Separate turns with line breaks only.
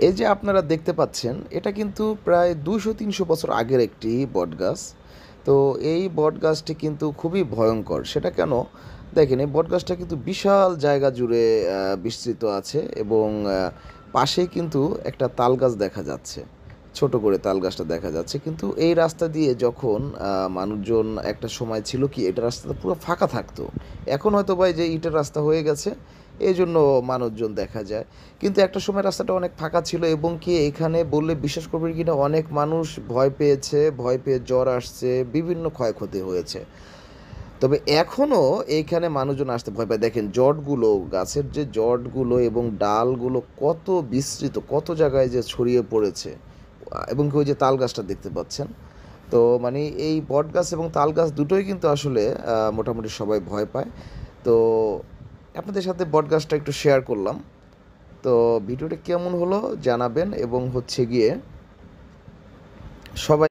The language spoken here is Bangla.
এই যে আপনারা দেখতে পাচ্ছেন, এটা কিন্তু প্রায় ২০০-৩০০ বছর আগের একটি বটগাছ। তো এই বটগাছটি কিন্তু খুবই ভয়ংকর। সেটা কেন? দেখেন এই বটগাছটা কিন্তু বিশাল জায়গা জুড়ে বিস্তৃত আছে এবং পাশেই কিন্তু একটা তালগাছ দেখা যাচ্ছে। ছোট করে তালগাছটা দেখা যাচ্ছে। কিন্তু এই রাস্তা দিয়ে যখন মানুষজন একটা সময় ছিল কি এটা রাস্তাটা পুরো ফাঁকা থাকতো। এখন হয়তোবা এই যে ইটের রাস্তা হয়ে গেছে, এজন্য মানুষজন দেখা যায়। কিন্তু একটা সময় রাস্তাটা অনেক ফাঁকা ছিল এবং কি এখানে বললে বিশ্বাস করবেন কিনা অনেক মানুষ ভয় পেয়েছে, ভয় পেয়ে জ্বর আসছে, বিভিন্ন ক্ষয়ক্ষতি হয়েছে। তবে এখনও এইখানে মানুষজন আসতে ভয় পায়। দেখেন জটগুলো, গাছের যে জটগুলো এবং ডালগুলো কত বিস্তৃত, কত জায়গায় যে ছড়িয়ে পড়েছে। এবং কি ওই যে তাল গাছটা দেখতে পাচ্ছেন। তো মানে এই বট গাছ এবং তাল গাছ দুটোই কিন্তু আসলে মোটামুটি সবাই ভয় পায়। তো আপনাদের সাথে বট গাছটা একটু শেয়ার করলাম। তো ভিডিওটা কেমন হলো জানাবেন এবং হচ্ছে গিয়ে সবাই